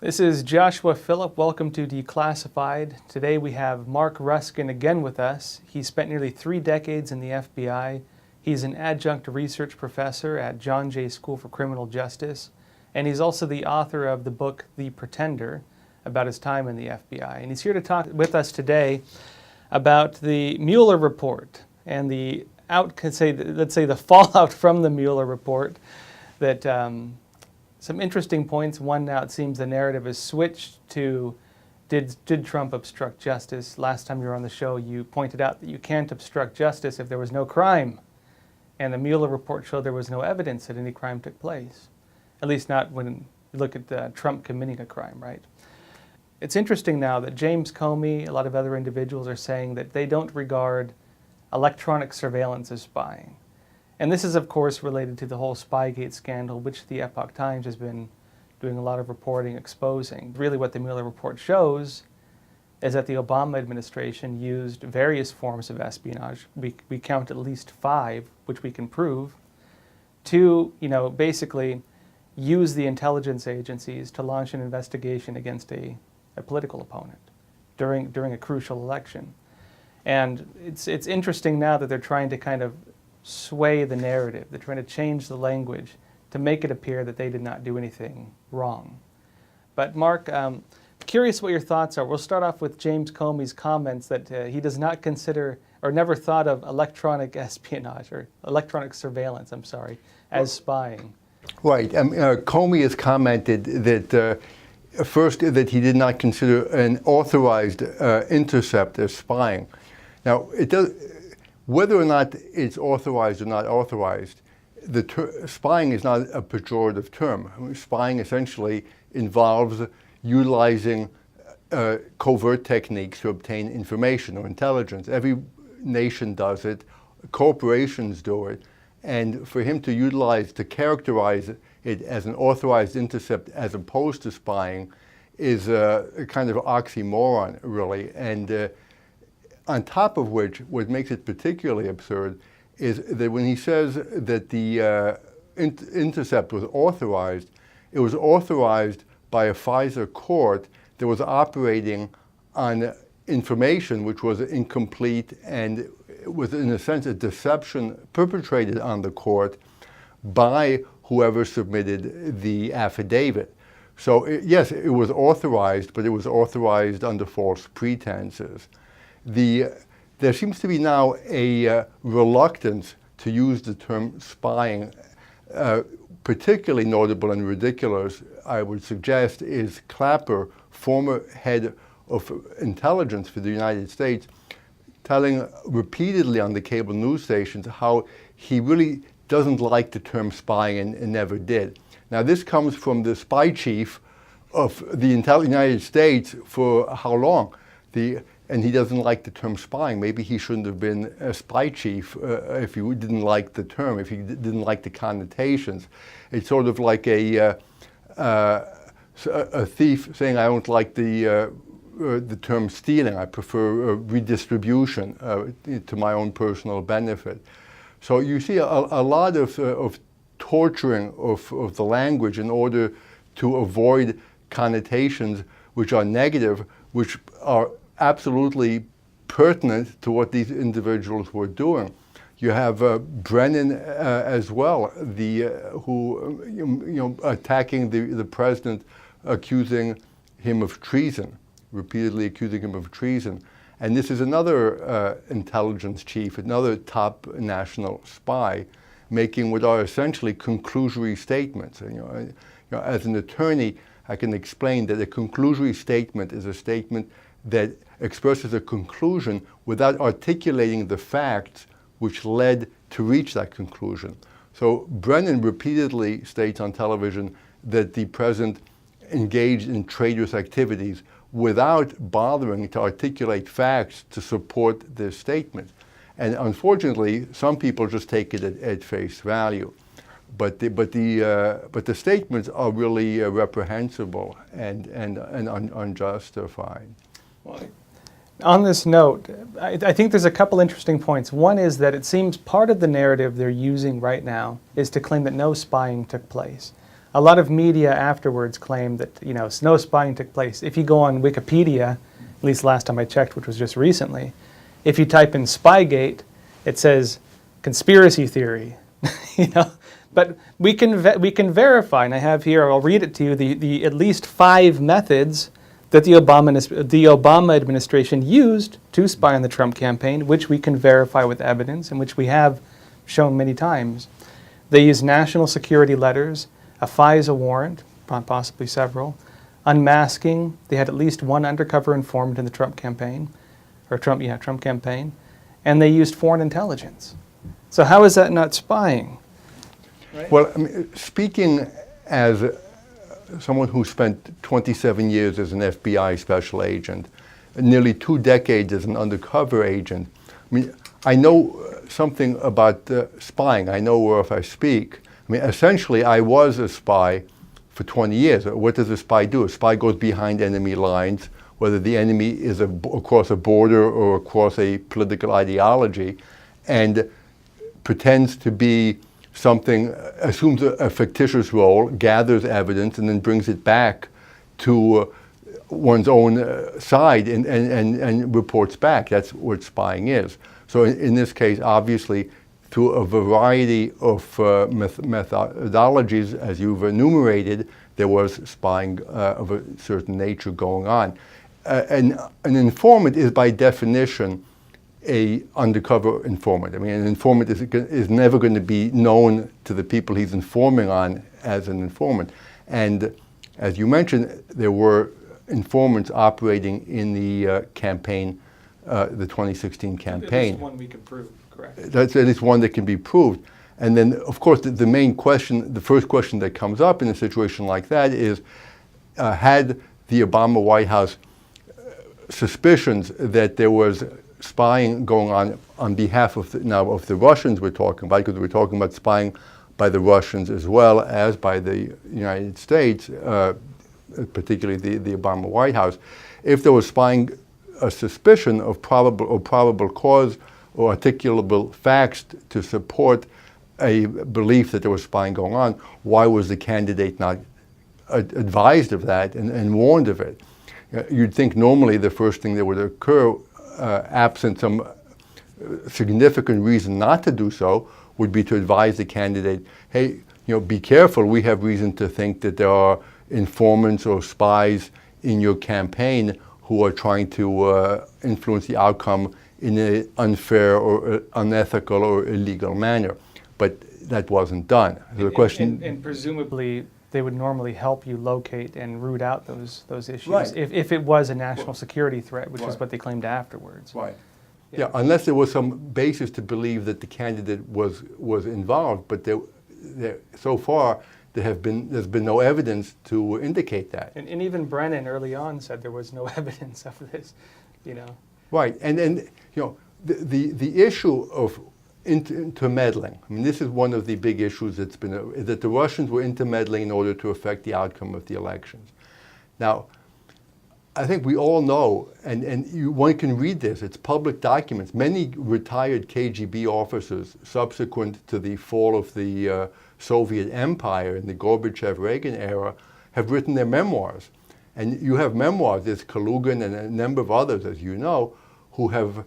This is Joshua Philipp. Welcome to Declassified. Today we have Marc Ruskin again with us. He spent nearly 3 decades in the FBI. He's an adjunct research professor at John Jay School for Criminal Justice, and he's also the author of the book The Pretender, about his time in the FBI. And he's here to talk with us today about the Mueller Report and the let's say the fallout from the Mueller Report. That some interesting points. One, now it seems the narrative has switched to did Trump obstruct justice? Last time you were on the show, you pointed out that you can't obstruct justice if there was no crime. And the Mueller report showed there was no evidence that any crime took place. At least not when you look at Trump committing a crime, right? It's interesting now that James Comey, a lot of other individuals are saying that they don't regard electronic surveillance as spying. And this is, of course, related to the whole Spygate scandal, which the Epoch Times has been doing a lot of reporting exposing. Really what the Mueller report shows is that the Obama administration used various forms of espionage. We count at least 5, which we can prove, to basically use the intelligence agencies to launch an investigation against a political opponent during a crucial election. And it's interesting now that they're trying to kind of sway the narrative. They're trying to change the language to make it appear that they did not do anything wrong. But Marc, curious what your thoughts are. We'll start off with James Comey's comments that he does not consider or never thought of electronic espionage or electronic surveillance, as spying. Right. Comey has commented that first that he did not consider an authorized intercept as spying. Now, whether or not it's authorized or not authorized, spying is not a pejorative term. Spying essentially involves utilizing covert techniques to obtain information or intelligence. Every nation does it. Corporations do it. And for him to characterize it as an authorized intercept as opposed to spying is a kind of oxymoron, really. And on top of which, what makes it particularly absurd is that when he says that the intercept was authorized, it was authorized by a FISA court that was operating on information which was incomplete and was, in a sense, a deception perpetrated on the court by whoever submitted the affidavit. So, yes, it was authorized, but it was authorized under false pretenses. There seems to be now a reluctance to use the term spying. Particularly notable and ridiculous, I would suggest, is Clapper, former head of intelligence for the United States, telling repeatedly on the cable news stations how he really doesn't like the term spying and never did. Now, this comes from the spy chief of the United States for how long? And he doesn't like the term spying. Maybe he shouldn't have been a spy chief if he didn't like the term, if he didn't like the connotations. It's sort of like a thief saying, I don't like the term stealing. I prefer redistribution to my own personal benefit. So you see a lot of torturing of the language in order to avoid connotations which are negative, which are absolutely pertinent to what these individuals were doing. You have Brennan as well, who attacking the president, accusing him of treason, repeatedly accusing him of treason. And this is another intelligence chief, another top national spy, making what are essentially conclusory statements. And, as an attorney, I can explain that a conclusory statement is a statement that expresses a conclusion without articulating the facts which led to reach that conclusion. So Brennan repeatedly states on television that the president engaged in traitorous activities without bothering to articulate facts to support this statement. And unfortunately, some people just take it at face value. But the statements are really reprehensible and unjustified. Well, on this note, I think there's a couple interesting points. One is that it seems part of the narrative they're using right now is to claim that no spying took place. A lot of media afterwards claimed that, no spying took place. If you go on Wikipedia, at least last time I checked, which was just recently, if you type in Spygate, it says conspiracy theory. But we can verify, and I have here, I'll read it to you, the at least 5 methods that the Obama administration used to spy on the Trump campaign, which we can verify with evidence and which we have shown many times. They used national security letters, a FISA warrant, possibly several, unmasking. They had at least one undercover informant in the Trump campaign, Trump campaign, and they used foreign intelligence. So how is that not spying? Right? Well, speaking as someone who spent 27 years as an FBI special agent, nearly 2 decades as an undercover agent, I know something about spying. I know whereof I speak. Essentially, I was a spy for 20 years. What does a spy do? A spy goes behind enemy lines, whether the enemy is across a border or across a political ideology, and pretends to be something, assumes a fictitious role, gathers evidence, and then brings it back to one's own side and reports back. That's what spying is. So in this case, obviously, through a variety of methodologies, as you've enumerated, there was spying of a certain nature going on. An informant is, by definition, a undercover informant. An informant is never going to be known to the people he's informing on as an informant. And as you mentioned, there were informants operating in the campaign, the 2016 campaign. At least one we can prove, correct? That's at least one that can be proved. And then, of course, the main question, the first question that comes up in a situation like that is, had the Obama White House suspicions that there was spying going on behalf of the Russians we're talking about, because we're talking about spying by the Russians as well as by the United States, particularly the Obama White House. If there was spying, a suspicion of probable cause or articulable facts to support a belief that there was spying going on, why was the candidate not advised of that and warned of it? You'd think normally the first thing that would occur, absent some significant reason not to do so, would be to advise the candidate, hey, be careful, we have reason to think that there are informants or spies in your campaign who are trying to influence the outcome in an unfair or unethical or illegal manner. But that wasn't done. So the question, and presumably they would normally help you locate and root out those issues, right, if it was a national security threat, which is what they claimed afterwards. Right. Yeah, unless there was some basis to believe that the candidate was involved, but so far there's been no evidence to indicate that. And even Brennan early on said there was no evidence of this, Right, and the issue of intermeddling. This is one of the big issues that the Russians were intermeddling in order to affect the outcome of the elections. Now, I think we all know, and one can read this, it's public documents. Many retired KGB officers subsequent to the fall of the Soviet Empire in the Gorbachev-Reagan era have written their memoirs. And you have memoirs, there's Kalugin and a number of others, as you know, who have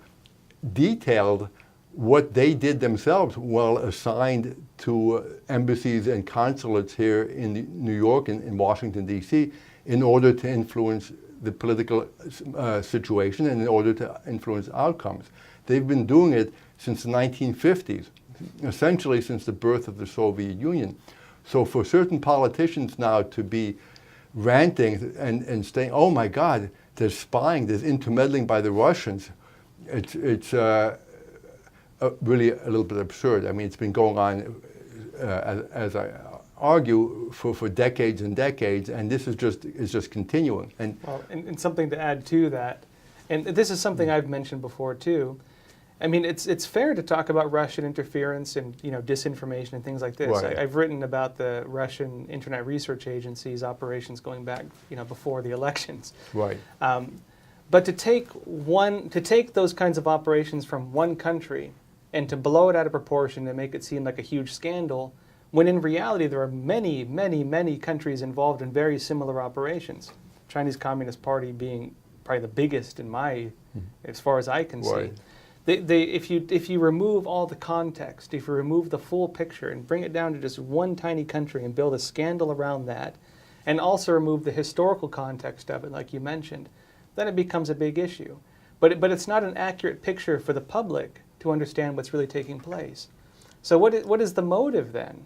detailed what they did themselves while assigned to embassies and consulates here in New York and in Washington, D.C., in order to influence the political situation and in order to influence outcomes. They've been doing it since the 1950s, essentially since the birth of the Soviet Union. So for certain politicians now to be ranting and saying, oh my God, there's spying, there's intermeddling by the Russians, it's really a little bit absurd. It's been going on, as I argue, for decades and decades, and this is just continuing. And something to add to that, and this is something I've mentioned before too. It's fair to talk about Russian interference and disinformation and things like this. Right. I've written about the Russian Internet Research Agency's operations going back before the elections. Right. But to take those kinds of operations from one country and to blow it out of proportion and make it seem like a huge scandal when in reality there are many, many, many countries involved in very similar operations. Chinese Communist Party being probably the biggest in as far as I can see. If you remove all the context, if you remove the full picture and bring it down to just one tiny country and build a scandal around that, and also remove the historical context of it, like you mentioned, then it becomes a big issue. But it's not an accurate picture for the public to understand what's really taking place. So what is the motive then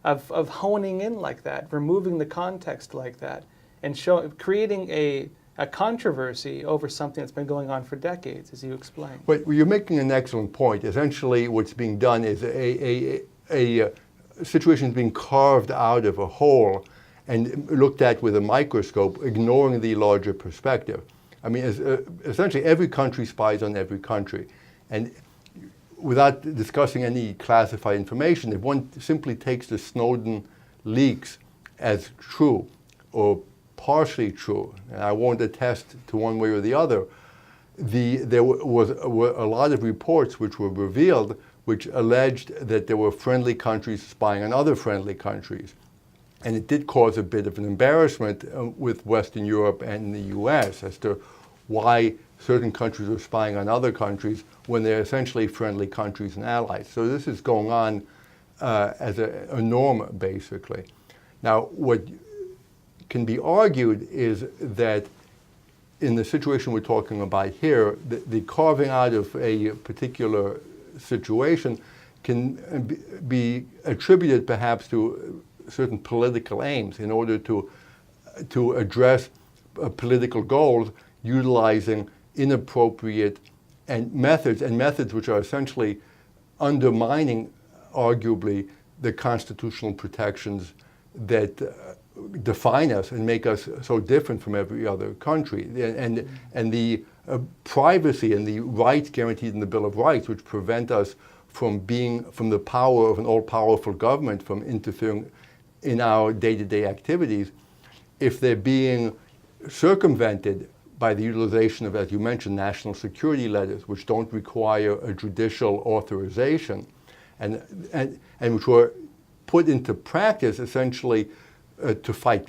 of honing in like that, removing the context like that, and creating a controversy over something that's been going on for decades, as you explained? Well, you're making an excellent point. Essentially, what's being done is a situation is being carved out of a whole and looked at with a microscope, ignoring the larger perspective. I mean, essentially, every country spies on every country. And without discussing any classified information, if one simply takes the Snowden leaks as true or partially true, and I won't attest to one way or the other, there were a lot of reports which were revealed which alleged that there were friendly countries spying on other friendly countries. And it did cause a bit of an embarrassment with Western Europe and the US as to why certain countries are spying on other countries when they're essentially friendly countries and allies. So this is going on as a norm, basically. Now, what can be argued is that in the situation we're talking about here, the carving out of a particular situation can be attributed perhaps to certain political aims in order to address political goals, utilizing inappropriate methods which are essentially undermining, arguably, the constitutional protections that define us and make us so different from every other country. And the privacy and the rights guaranteed in the Bill of Rights, which prevent us from the power of an all-powerful government from interfering in our day-to-day activities, if they're being circumvented by the utilization of, as you mentioned, national security letters, which don't require a judicial authorization, and which were put into practice essentially to fight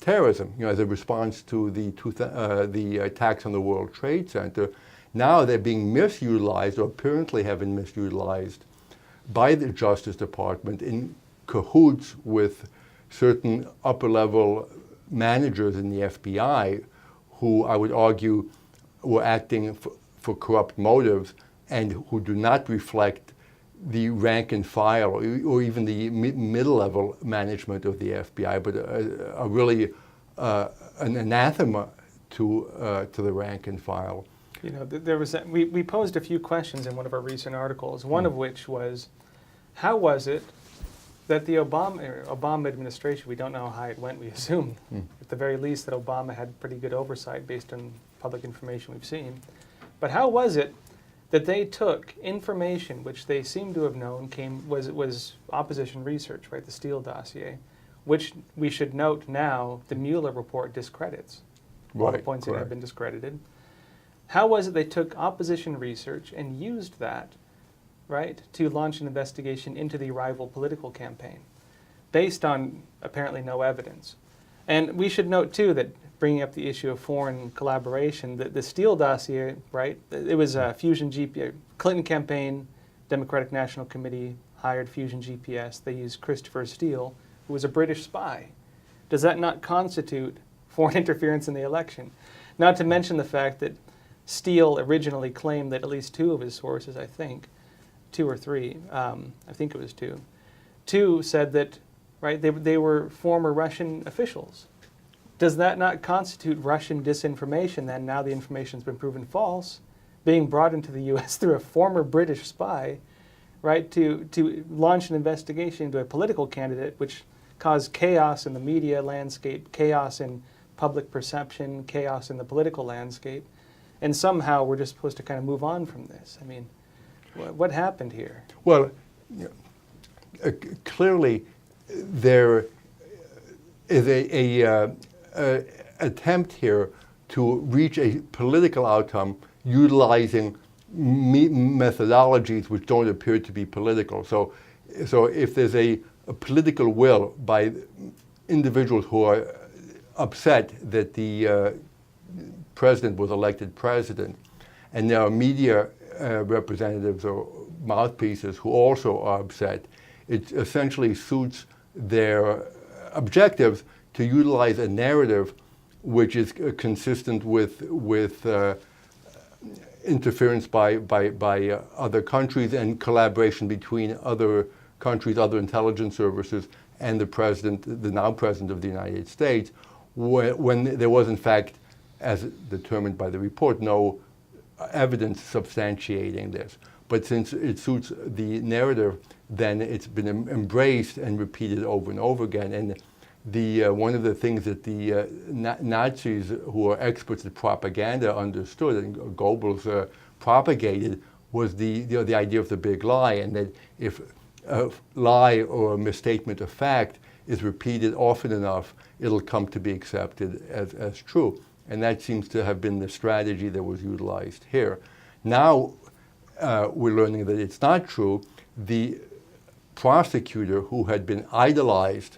terrorism, as a response to the attacks on the World Trade Center. Now they're being misutilized, or apparently have been misutilized, by the Justice Department in cahoots with certain upper-level managers in the FBI who, I would argue, were acting for corrupt motives and who do not reflect the rank and file or even the middle-level management of the FBI, but are really an anathema to the rank and file. You know, we posed a few questions in one of our recent articles, one of which was, how was it that the Obama administration, we don't know how it went, we assume, at the very least, that Obama had pretty good oversight based on public information we've seen. But how was it that they took information which they seem to have known was opposition research, right, the Steele dossier, which we should note now the Mueller report discredits. All the points that have been discredited. How was it they took opposition research and used that, right, to launch an investigation into the rival political campaign based on apparently no evidence? And we should note, too, that bringing up the issue of foreign collaboration, the Steele dossier, right, it was Fusion GPS, Clinton campaign, Democratic National Committee hired Fusion GPS. They used Christopher Steele, who was a British spy. Does that not constitute foreign interference in the election? Not to mention the fact that Steele originally claimed that at least two of his sources, I think, two or three, I think it was two said that, right, they were former Russian officials. Does that not constitute Russian disinformation then, now the information's been proven false, being brought into the U.S. through a former British spy, right, to launch an investigation into a political candidate which caused chaos in the media landscape, chaos in public perception, chaos in the political landscape, and somehow we're just supposed to kind of move on from this? I mean, what happened here? Well, clearly there is a attempt here to reach a political outcome utilizing methodologies which don't appear to be political. So if there's a a political will by individuals who are upset that the president was elected president, and there are media representatives or mouthpieces who also are upset. It essentially suits their objectives to utilize a narrative which is consistent with interference by other countries and collaboration between other countries, other intelligence services, and the president, the now president of the United States, when there was in fact, as determined by the report, no evidence substantiating this. But since it suits the narrative, then it's been embraced and repeated over and over again. And one of the things that the Nazis, who are experts at propaganda, understood, and Goebbels propagated, was the idea of the big lie, and that if a lie or a misstatement of fact is repeated often enough, it'll come to be accepted as true. And that seems to have been the strategy that was utilized here. Now we're learning that it's not true. The prosecutor, who had been idolized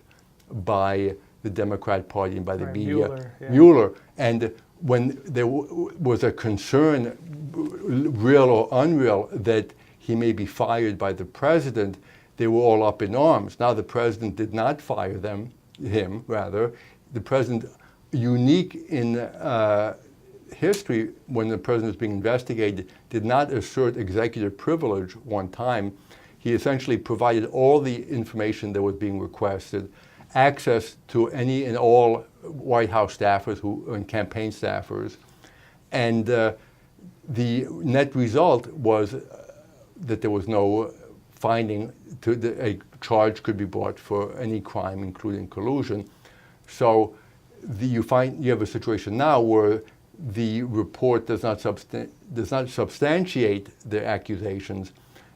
by the Democrat Party and by the media, Mueller, and when there was a concern, real or unreal, that he may be fired by the president, they were all up in arms. Now the president did not fire him. The president, unique in history, when the president was being investigated, did not assert executive privilege one time. He essentially provided all the information that was being requested, access to any and all White House staffers and campaign staffers. And the net result was that there was no finding a charge could be brought for any crime, including collusion. So you have a situation now where the report does not substantiate their accusations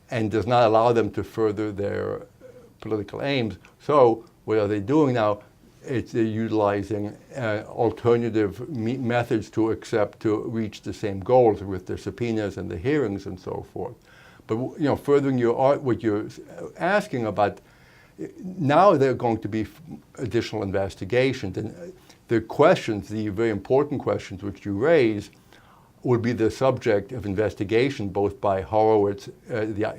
and does not allow them to further their political aims. So what are they doing now? They're utilizing alternative methods to reach the same goals with their subpoenas and the hearings and so forth. But furthering what you're asking about, now there are going to be additional investigations, and the questions, the very important questions which you raise, will be the subject of investigation both by Horowitz, the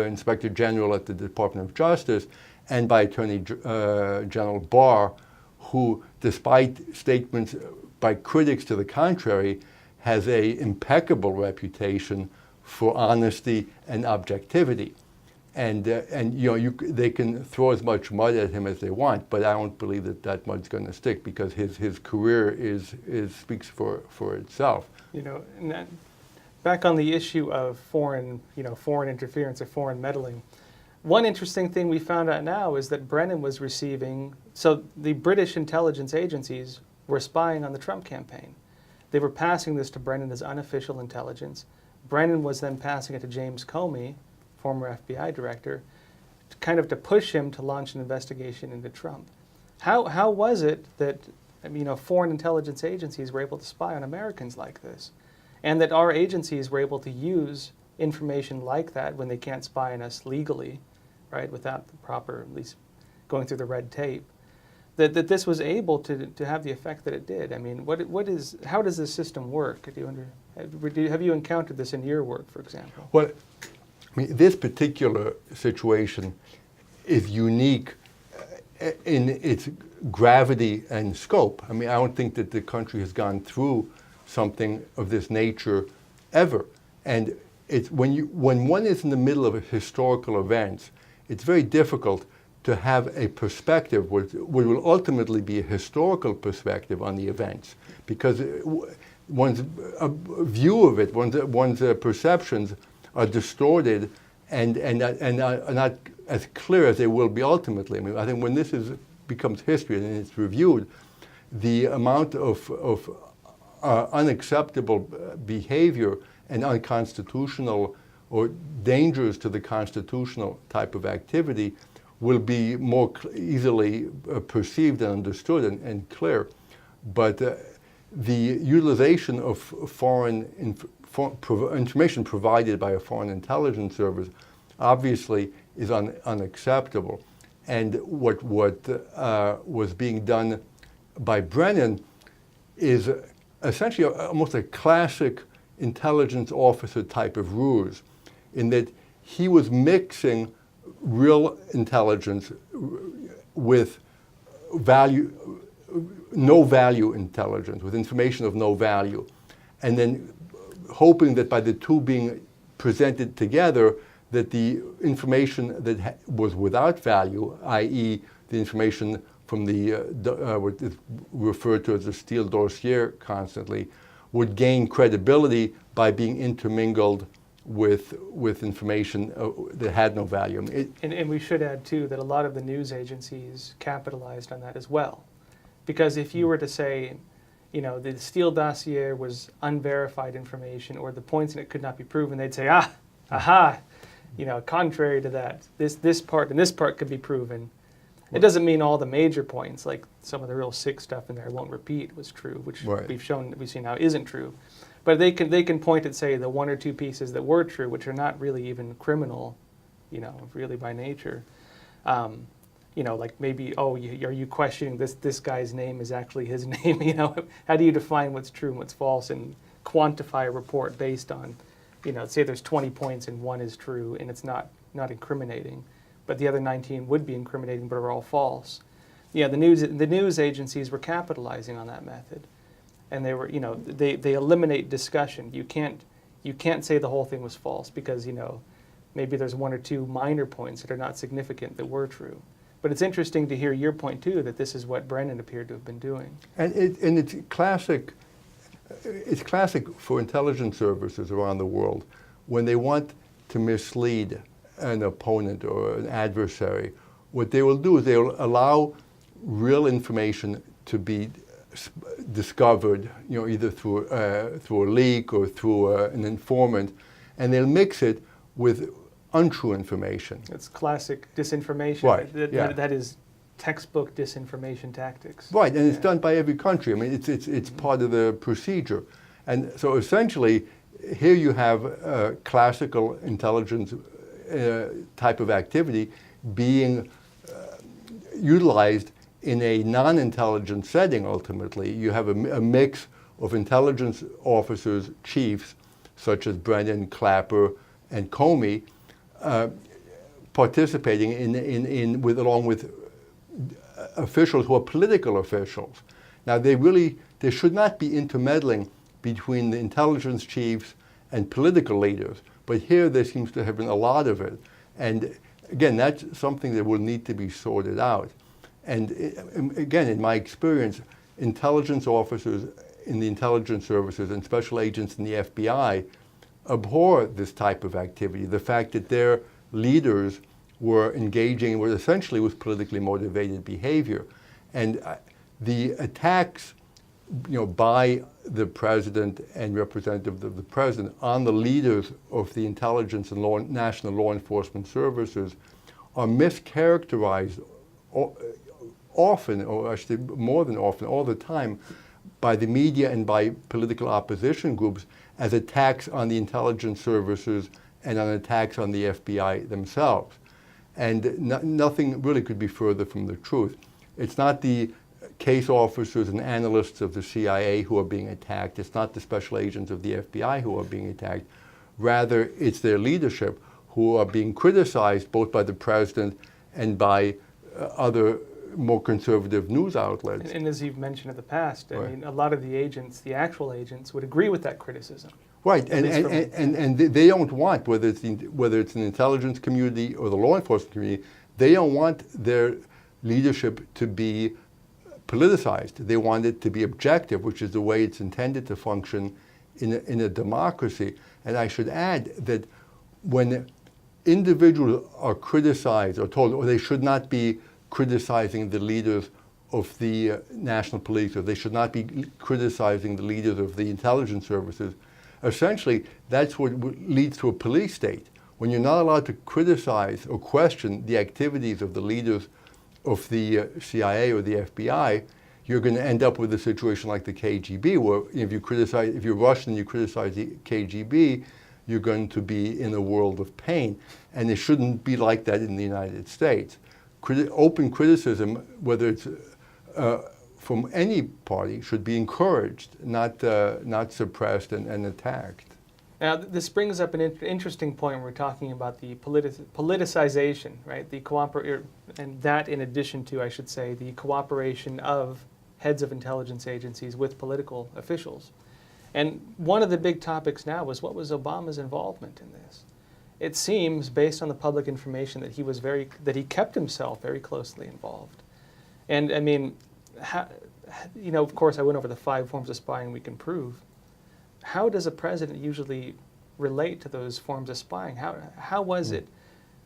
Inspector General at the Department of Justice, and by Attorney General Barr, who, despite statements by critics to the contrary, has an impeccable reputation for honesty and objectivity. And they can throw as much mud at him as they want, but I don't believe that mud's going to stick, because his career speaks for itself. Back on the issue of foreign interference or foreign meddling, one interesting thing we found out now is that Brennan was receiving, so the British intelligence agencies were spying on the Trump campaign. They were passing this to Brennan as unofficial intelligence. Brennan was then passing it to James Comey, former FBI director, to push him to launch an investigation into Trump. How was it that foreign intelligence agencies were able to spy on Americans like this, and that our agencies were able to use information like that when they can't spy on us legally, right, without the proper, at least going through the red tape, that this was able to have the effect that it did? I mean, how does this system work? Have you encountered this in your work, for example? Well, this particular situation is unique in its gravity and scope. I don't think that the country has gone through something of this nature ever. And it's when one is in the middle of historical events, it's very difficult to have a perspective which will ultimately be a historical perspective on the events, because one's view of it, one's perceptions are distorted and are not as clear as they will be ultimately. I think when this becomes history and it's reviewed, the amount of unacceptable behavior and unconstitutional or dangers to the constitutional type of activity will be more easily perceived and understood and clear. But the utilization of foreign information provided by a foreign intelligence service obviously is unacceptable. And what was being done by Brennan is essentially almost a classic intelligence officer type of ruse, in that he was mixing real intelligence with no value intelligence, with information of no value, and then hoping that by the two being presented together, that the information that was without value, i.e. the information from the what is referred to as the Steele dossier constantly, would gain credibility by being intermingled with information that had no value. And we should add, too, that a lot of the news agencies capitalized on that as well. Because if you were to say, you know, the Steele dossier was unverified information, or the points in it could not be proven, they'd say, aha, you know, contrary to that, this part and this part could be proven. It doesn't mean all the major points, like some of the real sick stuff in there, won't repeat, was true, which we've seen now isn't true. But they can point at, say, the one or two pieces that were true, which are not really even criminal, you know, really by nature. You know, like maybe, are you questioning this guy's name is actually his name? You know, how do you define what's true and what's false and quantify a report based on, you know, say there's 20 points and one is true and it's not incriminating, but the other 19 would be incriminating but are all false. Yeah, the news agencies were capitalizing on that method, and they were, you know, they eliminate discussion. You can't say the whole thing was false because, you know, maybe there's one or two minor points that are not significant that were true. But it's interesting to hear your point too, that this is what Brennan appeared to have been doing. And it's classic. It's classic for intelligence services around the world when they want to mislead an opponent or an adversary. What they will do is they will allow real information to be discovered, you know, either through a leak or through an informant, and they'll mix it with untrue information. It's classic disinformation. Right. That is textbook disinformation tactics. Right, and it's done by every country. I mean, it's part of the procedure. And so essentially, here you have classical intelligence type of activity being utilized in a non-intelligence setting, ultimately. You have a mix of intelligence officers, chiefs, such as Brennan, Clapper, and Comey, participating along with officials who are political officials. Now, they should not be intermeddling between the intelligence chiefs and political leaders, but here there seems to have been a lot of it. And again, that's something that will need to be sorted out. And again, in my experience, intelligence officers in the intelligence services and special agents in the FBI abhor this type of activity, the fact that their leaders were engaging essentially with politically motivated behavior. And the attacks, you know, by the president and representative of the president on the leaders of the intelligence and national law enforcement services are mischaracterized often, or actually more than often, all the time, by the media and by political opposition groups as attacks on the intelligence services and on attacks on the FBI themselves. And nothing really could be further from the truth. It's not the case officers and analysts of the CIA who are being attacked. It's not the special agents of the FBI who are being attacked. Rather, it's their leadership who are being criticized both by the president and by other more conservative news outlets. And as you've mentioned in the past, I mean, a lot of the agents, the actual agents, would agree with that criticism. Right, and they don't want, whether it's an intelligence community or the law enforcement community, they don't want their leadership to be politicized. They want it to be objective, which is the way it's intended to function in a democracy. And I should add that when individuals are criticized or told, or they should not be criticizing the leaders of the national police, or they should not be criticizing the leaders of the intelligence services, essentially that's what leads to a police state. When you're not allowed to criticize or question the activities of the leaders of the CIA or the FBI, you're going to end up with a situation like the KGB, where if you're Russian and you criticize the KGB, you're going to be in a world of pain. And it shouldn't be like that in the United States. open criticism, whether it's from any party, should be encouraged, not suppressed and attacked. Now, this brings up an interesting point when we're talking about the politicization, right? And that in addition to, I should say, the cooperation of heads of intelligence agencies with political officials. And one of the big topics now was, what was Obama's involvement in this? It seems, based on the public information, that he kept himself very closely involved. And I mean, of course, I went over the 5 forms of spying we can prove. How does a president usually relate to those forms of spying? How was it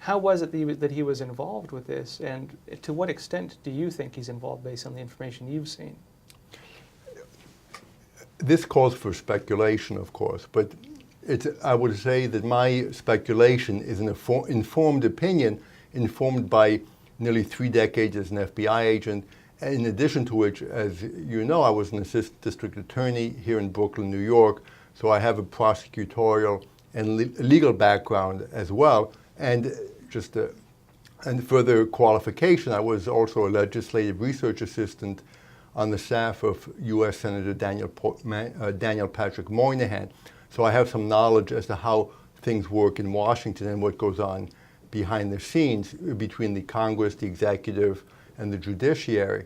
that he was involved with this, and to what extent do you think he's involved based on the information you've seen? This calls for speculation, of course, but I would say that my speculation is an informed opinion, informed by nearly 3 decades as an FBI agent, in addition to which, as you know, I was an assistant district attorney here in Brooklyn, New York, so I have a prosecutorial and legal background as well. And and further qualification, I was also a legislative research assistant on the staff of U.S. Senator Daniel Patrick Moynihan. So I have some knowledge as to how things work in Washington and what goes on behind the scenes between the Congress, the executive, and the judiciary.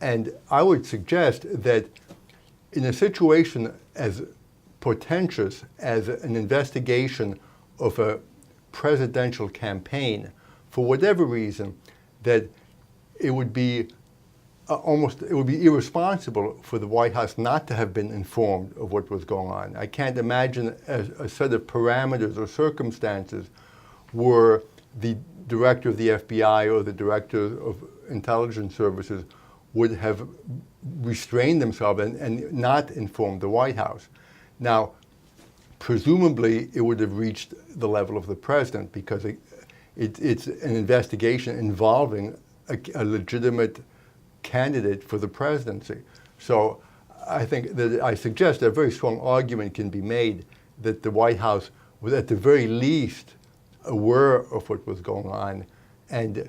And I would suggest that in a situation as portentous as an investigation of a presidential campaign, for whatever reason, that it would be irresponsible for the White House not to have been informed of what was going on. I can't imagine a set of parameters or circumstances where the director of the FBI or the director of intelligence services would have restrained themselves and not informed the White House. Now, presumably, it would have reached the level of the president because it's an investigation involving a legitimate candidate for the presidency. So I suggest a very strong argument can be made that the White House was at the very least aware of what was going on and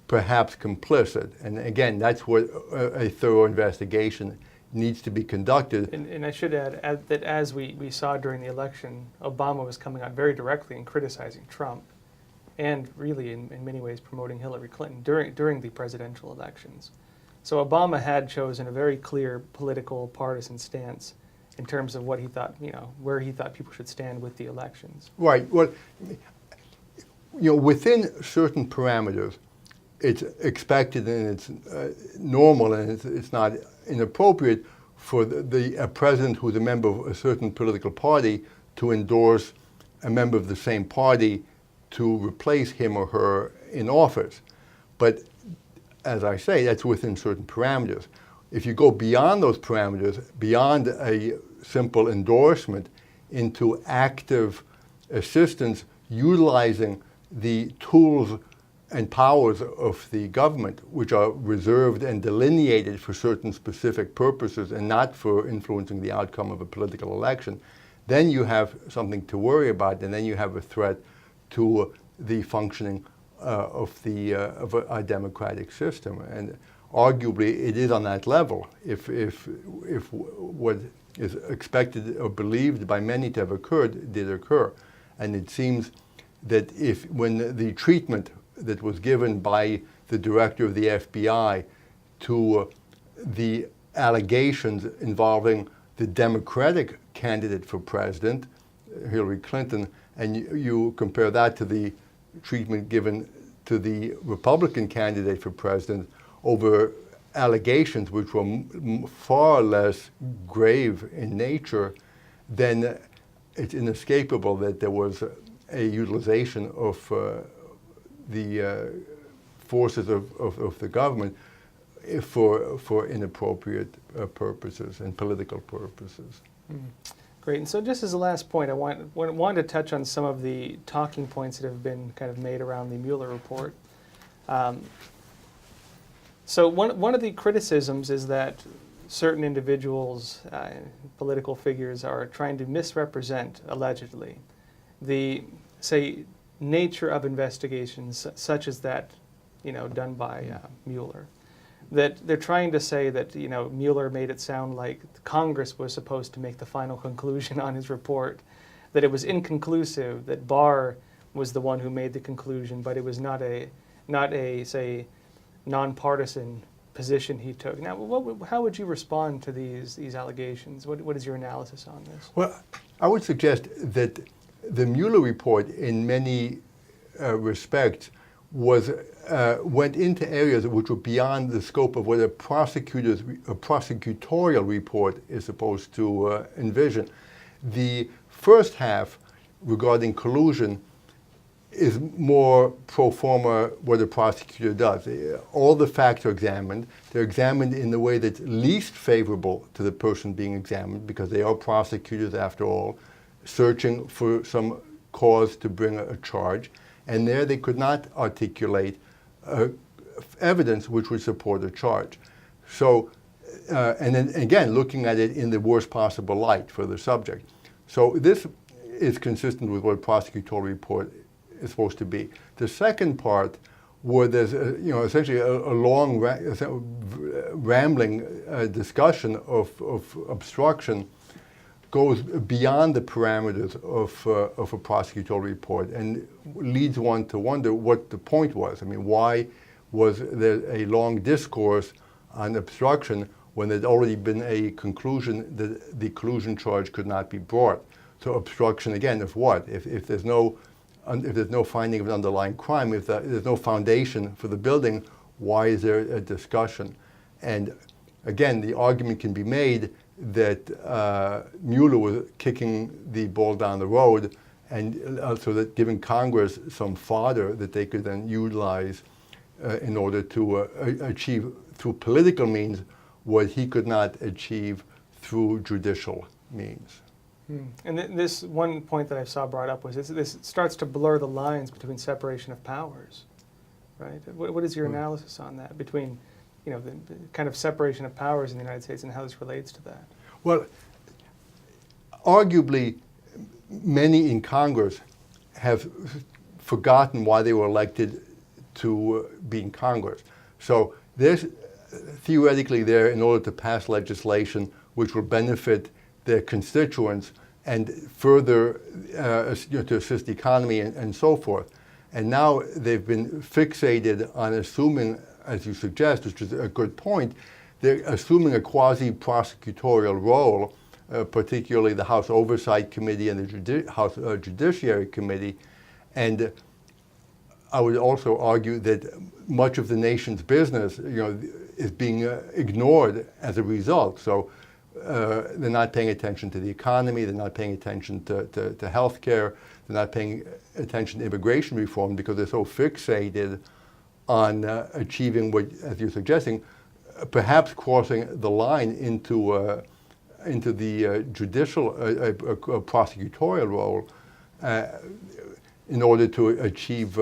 perhaps complicit. And again, that's what a thorough investigation needs to be conducted. And I should add that as we saw during the election, Obama was coming out very directly and criticizing Trump and really in many ways promoting Hillary Clinton during the presidential elections. So Obama had chosen a very clear political partisan stance in terms of what he thought, where he thought people should stand with the elections. Right. Well, within certain parameters, it's expected and it's normal and it's not inappropriate for a president who's a member of a certain political party to endorse a member of the same party to replace him or her in office. But as I say, that's within certain parameters. If you go beyond those parameters, beyond a simple endorsement into active assistance, utilizing the tools and powers of the government, which are reserved and delineated for certain specific purposes and not for influencing the outcome of a political election, then you have something to worry about, and then you have a threat to the functioning of a democratic system. And arguably, it is on that level. If what is expected or believed by many to have occurred did occur, and it seems that when the treatment that was given by the director of the FBI to the allegations involving the Democratic candidate for president, Hillary Clinton, and you compare that to the treatment given to the Republican candidate for president over allegations which were far less grave in nature, then it's inescapable that there was a utilization of the forces of the government for inappropriate purposes and political purposes. Mm. Great. And so just as a last point, I wanted to touch on some of the talking points that have been kind of made around the Mueller Report. So one of the criticisms is that certain individuals, political figures, are trying to misrepresent, allegedly, the, say, nature of investigations such as that done by Mueller. That they're trying to say that Mueller made it sound like Congress was supposed to make the final conclusion on his report, that it was inconclusive, that Barr was the one who made the conclusion, but it was not a say nonpartisan position he took. Now, how would you respond to these allegations? What is your analysis on this? Well, I would suggest that the Mueller report, in many respects, went into areas which were beyond the scope of what a prosecutorial report is supposed to envision. The first half regarding collusion is more pro forma what a prosecutor does. All the facts are examined. They're examined in the way that's least favorable to the person being examined, because they are prosecutors after all, searching for some cause to bring a charge. And there they could not articulate evidence which would support a charge. So, and then again, looking at it in the worst possible light for the subject. So this is consistent with what a prosecutorial report is supposed to be. The second part, where there's essentially a long rambling discussion of obstruction, goes beyond the parameters of a prosecutorial report and leads one to wonder what the point was. I mean, why was there a long discourse on obstruction when there'd already been a conclusion that the collusion charge could not be brought? So obstruction, again, of what? If there's no finding of an underlying crime, if there's no foundation for the building, why is there a discussion? And again, the argument can be made that Mueller was kicking the ball down the road, and so that giving Congress some fodder that they could then utilize in order to achieve through political means what he could not achieve through judicial means. And this one point that I saw brought up was this starts to blur the lines between separation of powers, right? What is your analysis on that, between the kind of separation of powers in the United States and how this relates to that? Well, arguably, many in Congress have forgotten why they were elected to be in Congress. So there's theoretically there in order to pass legislation which will benefit their constituents and further to assist the economy and so forth. And now they've been fixated on assuming, as you suggest, which is a good point, they're assuming a quasi-prosecutorial role, particularly the House Oversight Committee and the House Judiciary Committee. And I would also argue that much of the nation's business, is being ignored as a result. So they're not paying attention to the economy, they're not paying attention to health care, they're not paying attention to immigration reform because they're so fixated on achieving what, as you're suggesting, perhaps crossing the line into the judicial, prosecutorial role in order to achieve,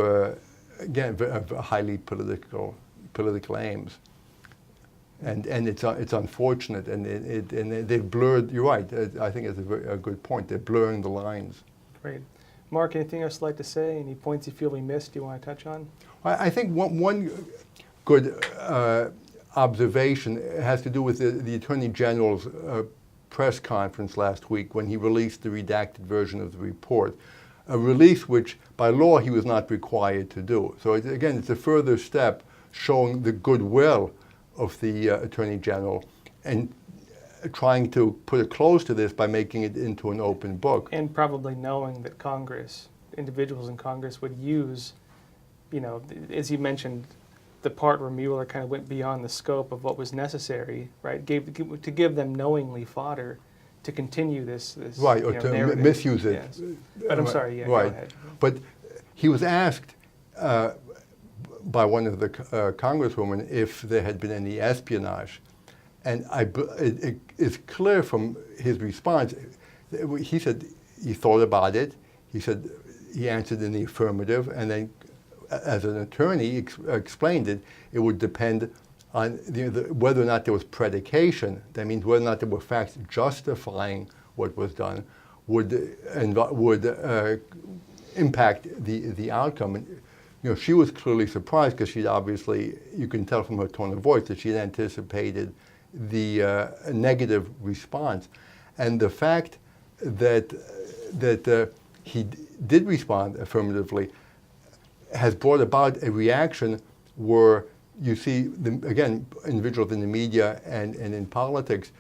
again, highly political aims. And it's unfortunate, and they've blurred. You're right. I think it's a good point. They're blurring the lines. Great, Mark. Anything else you'd like to say? Any points you feel we missed? You want to touch on? I think one good observation has to do with the Attorney General's press conference last week when he released the redacted version of the report, a release which by law he was not required to do. So again, it's a further step showing the goodwill of the Attorney General and trying to put a close to this by making it into an open book. And probably knowing that Congress, individuals in Congress would use, as you mentioned, the part where Mueller kind of went beyond the scope of what was necessary, right? To give them knowingly fodder to continue this right, or to misuse it. Yes. But I'm sorry, right. Go ahead. But he was asked by one of the congresswomen if there had been any espionage. And it's clear from his response, he said he thought about it. He said he answered in the affirmative, and then as an attorney explained it would depend on whether or not there was predication. That means whether or not there were facts justifying what was done would impact the outcome. she was clearly surprised because she'd obviously, you can tell from her tone of voice that she'd anticipated the negative response. And the fact that he did respond affirmatively has brought about a reaction where you see, again, individuals in the media and in politics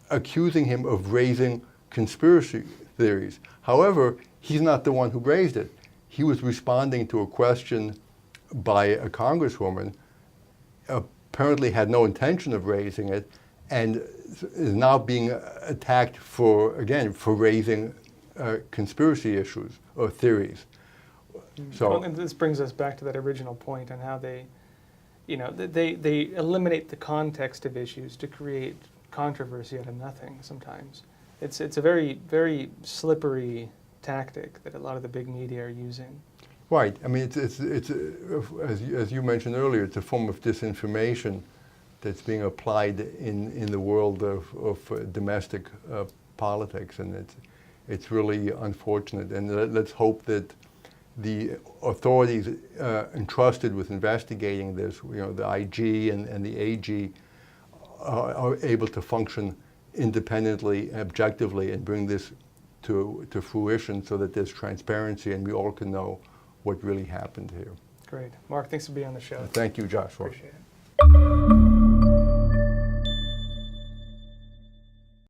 accusing him of raising conspiracy theories. However, he's not the one who raised it. He was responding to a question by a congresswoman, apparently had no intention of raising it, and is now being attacked for raising conspiracy issues or theories. So, and this brings us back to that original point on how they eliminate the context of issues to create controversy out of nothing sometimes. It's a very, very slippery tactic that a lot of the big media are using. Right. I mean, it's as you mentioned earlier, it's a form of disinformation that's being applied in the world of domestic politics, and it's really unfortunate. And let's hope that the authorities entrusted with investigating this, the IG and the AG, are able to function independently, objectively, and bring this to fruition so that there's transparency and we all can know what really happened here. Great. Marc, thanks for being on the show. Thank you, Josh. Appreciate it.